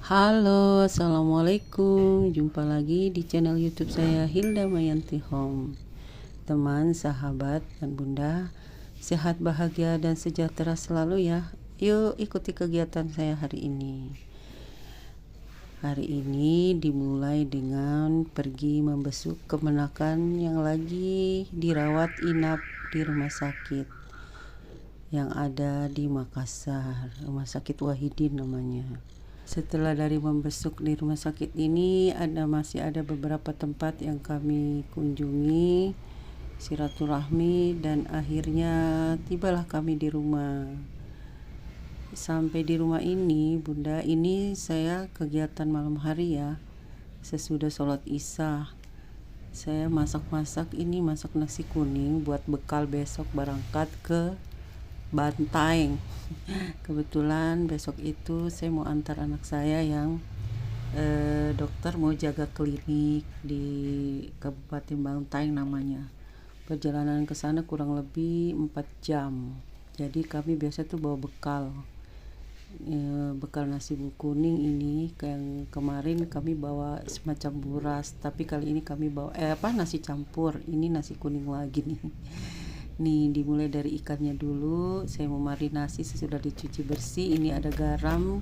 Halo, assalamualaikum. Jumpa lagi di channel YouTube saya, Hilda Mayanti Home. Teman, sahabat, dan bunda, sehat, bahagia, dan sejahtera selalu ya. Yuk ikuti kegiatan saya hari ini. Hari ini dimulai dengan pergi membesuk kemenakan yang lagi dirawat inap di rumah sakit yang ada di Makassar, Rumah Sakit Wahidin namanya. Setelah dari membesuk di rumah sakit ini, masih ada beberapa tempat yang kami kunjungi, silaturahmi, dan akhirnya tibalah kami di rumah. Sampai di rumah ini, bunda, ini saya kegiatan malam hari ya. Sesudah sholat isya, saya masak nasi kuning buat bekal besok berangkat ke Bantaeng. Kebetulan besok itu saya mau antar anak saya yang dokter mau jaga klinik di Kabupaten Bantaeng namanya. Perjalanan ke sana kurang lebih 4 jam. Jadi kami biasa tuh bawa bekal. Bekal nasi kuning ini, yang kemarin kami bawa semacam buras, tapi kali ini kami bawa nasi campur. Ini nasi kuning lagi nih. Nih, dimulai dari ikannya dulu. Saya memarinasi sesudah dicuci bersih. Ini ada garam.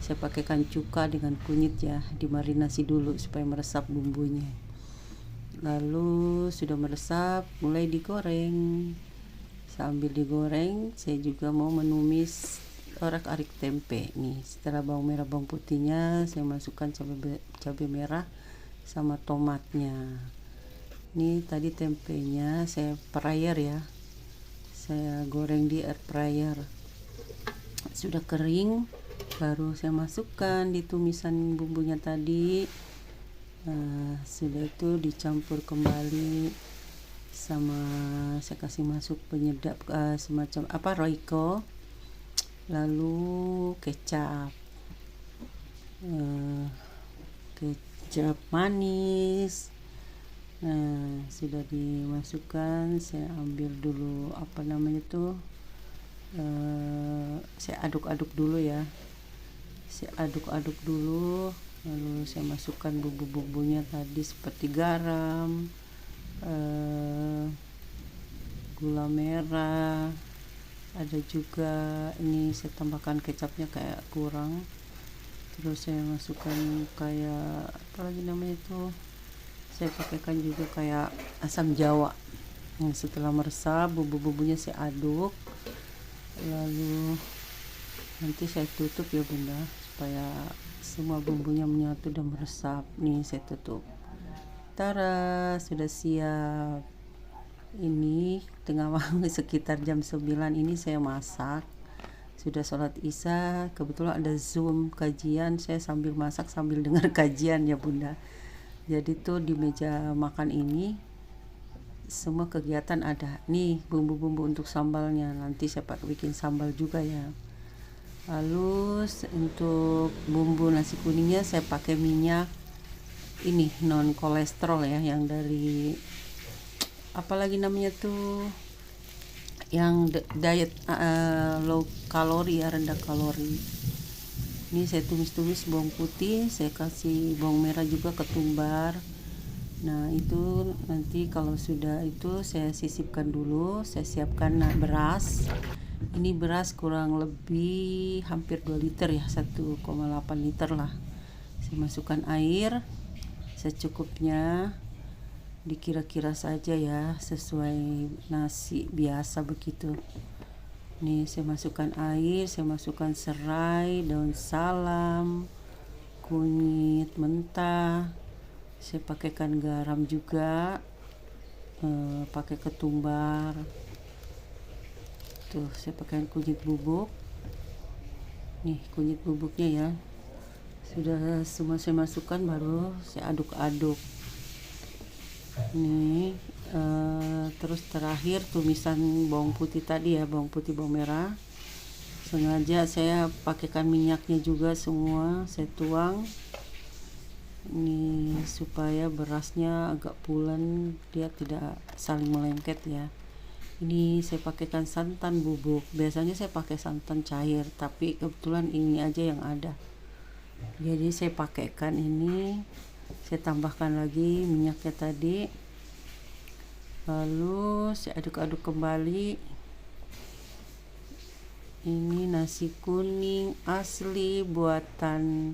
Saya pakaikan cuka dengan kunyit ya. Dimarinasi dulu supaya meresap bumbunya. Lalu sudah meresap, mulai digoreng. Sambil digoreng, saya juga mau menumis orak-arik tempe. Nih, setelah bawang merah, bawang putihnya, saya masukkan cabai merah sama tomatnya. Ini tadi tempenya saya fryer ya, saya goreng di air fryer. Sudah kering, baru saya masukkan di tumisan bumbunya tadi. Sudah itu dicampur kembali sama, saya kasih masuk penyedap semacam Royco, lalu kecap manis. Sudah dimasukkan, saya ambil dulu saya aduk-aduk dulu ya. Lalu saya masukkan bumbu-bumbunya tadi seperti garam, gula merah, ada juga ini saya tambahkan kecapnya kayak kurang. Terus saya masukkan kayak saya pakaikan juga kayak asam jawa. Setelah meresap, bumbu-bumbunya saya aduk, lalu nanti saya tutup ya bunda, supaya semua bumbunya menyatu dan meresap. Nih, saya tutup. Tara, sudah siap. Ini tengah malam sekitar jam 9 ini saya masak. Sudah sholat isya, kebetulan ada Zoom kajian, saya sambil masak sambil dengar kajian ya bunda. Jadi tuh di meja makan ini semua kegiatan ada. Nih bumbu-bumbu untuk sambalnya, nanti saya bikin sambal juga ya. Lalu untuk bumbu nasi kuningnya saya pakai minyak ini non kolesterol ya, yang dari yang diet low kalori ya, rendah kalori. Ini saya tumis-tumis bawang putih, saya kasih bawang merah juga ketumbar. Nah, itu nanti kalau sudah itu saya sisipkan dulu, saya siapkan beras. Ini beras kurang lebih hampir 2 liter ya, 1,8 liter lah. Saya masukkan air secukupnya, dikira-kira saja ya, sesuai nasi biasa begitu. Nih, saya masukkan air, saya masukkan serai, daun salam, kunyit mentah. Saya pakaikan garam juga, pakai ketumbar. Tuh, saya pakaikan kunyit bubuk. Nih, kunyit bubuknya ya. Sudah semua saya masukkan, baru saya aduk-aduk. Nih, terus terakhir tumisan bawang putih tadi ya, bawang putih, bawang merah. Sengaja saya pakaikan minyaknya juga semua, saya tuang. Ini supaya berasnya agak pulen, dia tidak saling melengket ya. Ini saya pakaikan santan bubuk. Biasanya saya pakai santan cair, tapi kebetulan ini aja yang ada. Jadi saya pakaikan ini, saya tambahkan lagi minyaknya tadi, lalu saya aduk-aduk kembali. Ini nasi kuning asli buatan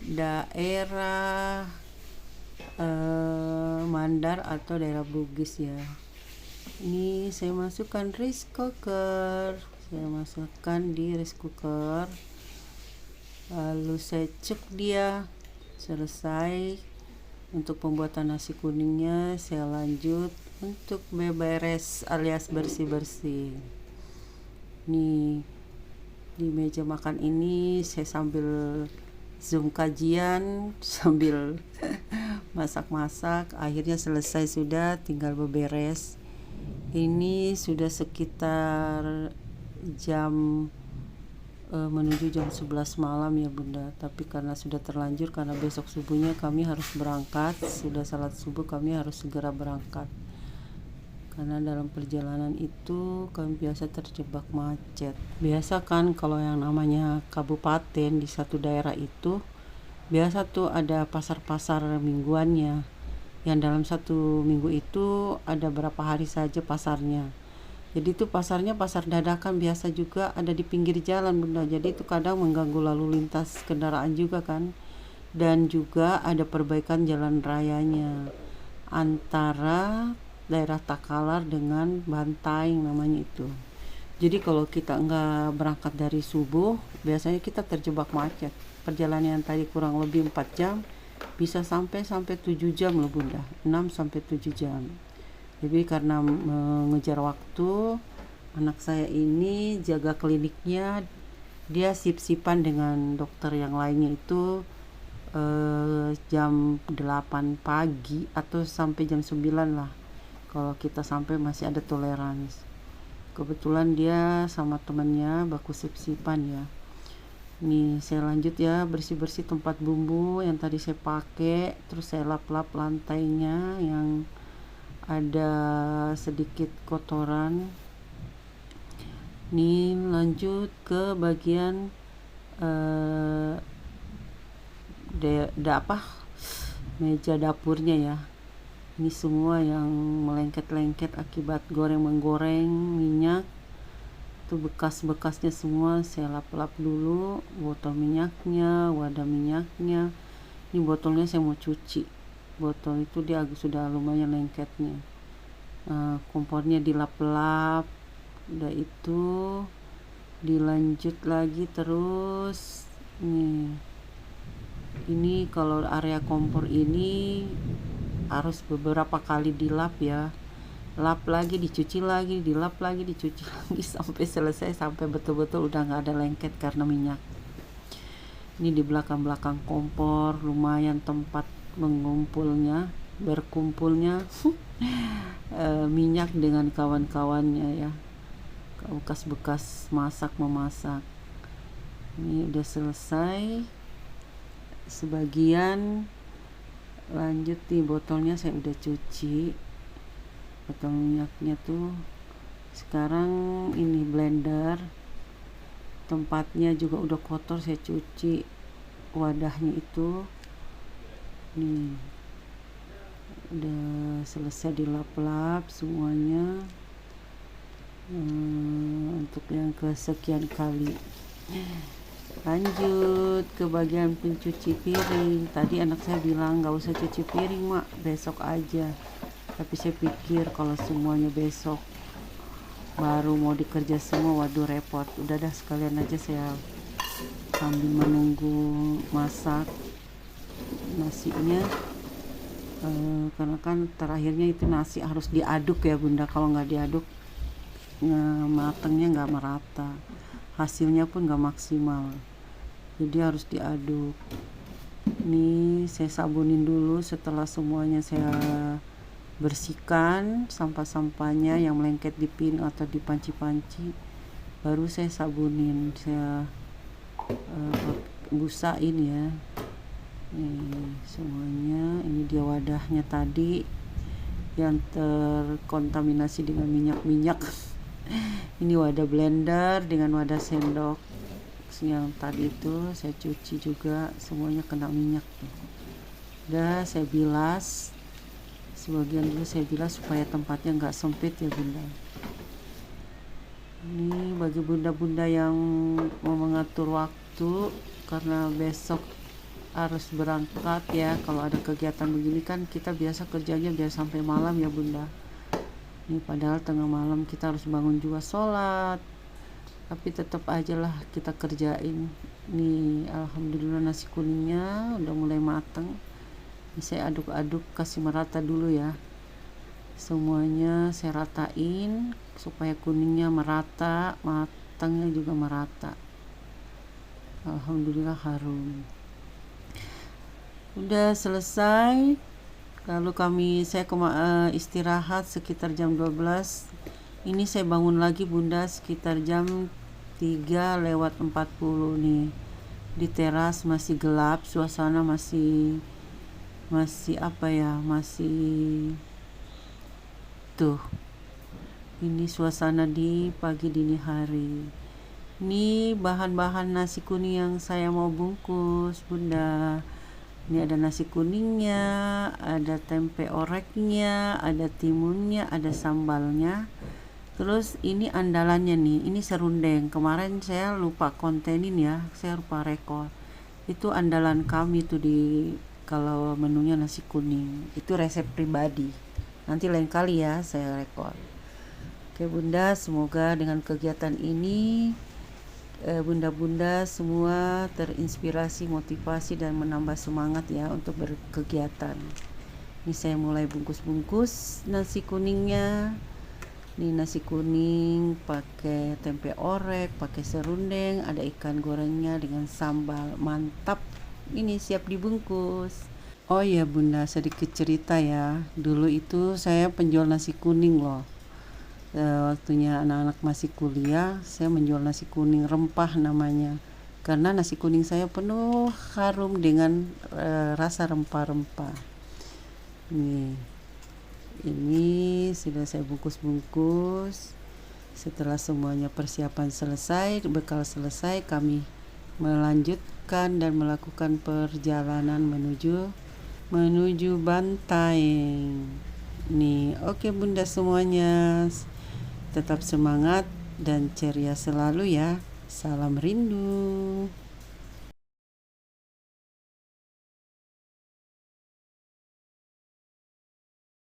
daerah Mandar atau daerah Bugis ya. Ini saya masukkan rice cooker, saya masukkan di rice cooker, lalu saya cek dia. Selesai untuk pembuatan nasi kuningnya, saya lanjut untuk beberes alias bersih-bersih. Nih di meja makan ini saya sambil zoom kajian sambil masak-masak. Akhirnya selesai, sudah tinggal beberes. Ini sudah sekitar jam menuju jam 11 malam ya Bunda, tapi karena sudah terlanjur, karena besok subuhnya kami harus berangkat, sudah salat subuh kami harus segera berangkat, karena dalam perjalanan itu kami biasa terjebak macet. Biasa kan kalau yang namanya kabupaten di satu daerah itu biasa tuh ada pasar-pasar mingguannya, yang dalam satu minggu itu ada berapa hari saja pasarnya. Jadi itu pasarnya pasar dadakan, biasa juga ada di pinggir jalan Bunda. Jadi itu kadang mengganggu lalu lintas kendaraan juga kan. Dan juga ada perbaikan jalan rayanya antara daerah Takalar dengan Bantaing namanya itu. Jadi kalau kita nggak berangkat dari subuh, biasanya kita terjebak macet. Perjalanan yang tadi kurang lebih 4 jam bisa sampai 7 jam loh Bunda, 6 sampai 7 jam. Jadi karena mengejar waktu, anak saya ini jaga kliniknya, dia sip-sipan dengan dokter yang lainnya itu jam 8 pagi atau sampai jam 9 lah. Kalau kita sampai masih ada toleransi. Kebetulan dia sama temannya baku sip-sipan ya. Nih saya lanjut ya, bersih-bersih tempat bumbu yang tadi saya pakai, terus saya lap-lap lantainya yang ada sedikit kotoran. Nih lanjut ke bagian meja dapurnya ya. Ini semua yang melengket-lengket akibat goreng-menggoreng minyak, itu bekas-bekasnya semua saya lap-lap dulu. Botol minyaknya, wadah minyaknya. Ini botolnya saya mau cuci. Botol itu dia sudah lumayan lengketnya. Kompornya dilap-lap, udah itu dilanjut lagi terus. Nih, ini kalau area kompor ini harus beberapa kali dilap ya, lap lagi, dicuci lagi, dilap lagi, dicuci lagi sampai selesai, sampai betul-betul udah nggak ada lengket karena minyak. Ini di belakang-belakang kompor lumayan tempat berkumpulnya minyak dengan kawan-kawannya ya, bekas-bekas memasak. Ini udah selesai sebagian. Lanjut nih, botolnya saya udah cuci, botol minyaknya tuh. Sekarang ini blender, tempatnya juga udah kotor, saya cuci wadahnya itu. Nih udah selesai dilap-lap semuanya, untuk yang kesekian kali. Lanjut ke bagian pencuci piring. Tadi anak saya bilang gak usah cuci piring mak, besok aja. Tapi saya pikir kalau semuanya besok baru mau dikerja semua, waduh repot. Udah dah sekalian aja saya sambil menunggu masak nasinya. Karena kan terakhirnya itu nasi harus diaduk ya Bunda. Kalau nggak diaduk matengnya nggak merata, hasilnya pun nggak maksimal. Jadi harus diaduk. Nih saya sabunin dulu. Setelah semuanya saya bersihkan sampah-sampahnya yang melengket di piring atau di panci-panci, baru saya sabunin, saya busain ya. Semuanya. Ini dia wadahnya tadi yang terkontaminasi dengan minyak-minyak. Ini wadah blender dengan wadah sendok. yang tadi itu saya cuci juga, semuanya kena minyak tuh. Udah saya bilas, sebagian dulu saya bilas supaya tempatnya nggak sempit ya bunda. Ini bagi bunda-bunda yang mau mengatur waktu karena besok harus berangkat ya. Kalau ada kegiatan begini kan kita biasa kerjanya biar sampai malam ya bunda. Ini padahal tengah malam kita harus bangun juga sholat, tapi tetap aja lah kita kerjain. Nih alhamdulillah nasi kuningnya udah mulai mateng. Ini saya aduk-aduk, kasih merata dulu ya, semuanya saya ratain supaya kuningnya merata, matangnya juga merata. Alhamdulillah harum. Udah selesai, lalu saya istirahat sekitar jam 12. Ini saya bangun lagi bunda sekitar jam 3:40 nih. Di teras masih gelap, suasana masih apa ya, masih tuh. Ini suasana di pagi dini hari. Ini bahan-bahan nasi kuning yang saya mau bungkus bunda. Ini ada nasi kuningnya, ada tempe oreknya, ada timunnya, ada sambalnya. Terus ini andalannya nih, ini serundeng. Kemarin saya lupa kontenin ya, saya lupa rekor. Itu andalan kami tuh kalau menunya nasi kuning. Itu resep pribadi. Nanti lain kali ya saya rekor. Oke bunda, semoga dengan kegiatan ini bunda-bunda semua terinspirasi, motivasi dan menambah semangat ya untuk berkegiatan. Ini saya mulai bungkus-bungkus nasi kuningnya. Ini nasi kuning pakai tempe orek, pakai serundeng, ada ikan gorengnya dengan sambal. Mantap. Ini siap dibungkus. Oh iya bunda, sedikit cerita ya. Dulu itu saya penjual nasi kuning loh. Waktunya anak-anak masih kuliah, saya menjual nasi kuning rempah namanya, karena nasi kuning saya penuh harum dengan rasa rempah-rempah. Ini sudah saya bungkus-bungkus. Setelah semuanya persiapan selesai, bekal selesai, kami melanjutkan dan melakukan perjalanan menuju Bantaeng. Nih, oke bunda semuanya, tetap semangat dan ceria selalu ya. Salam rindu.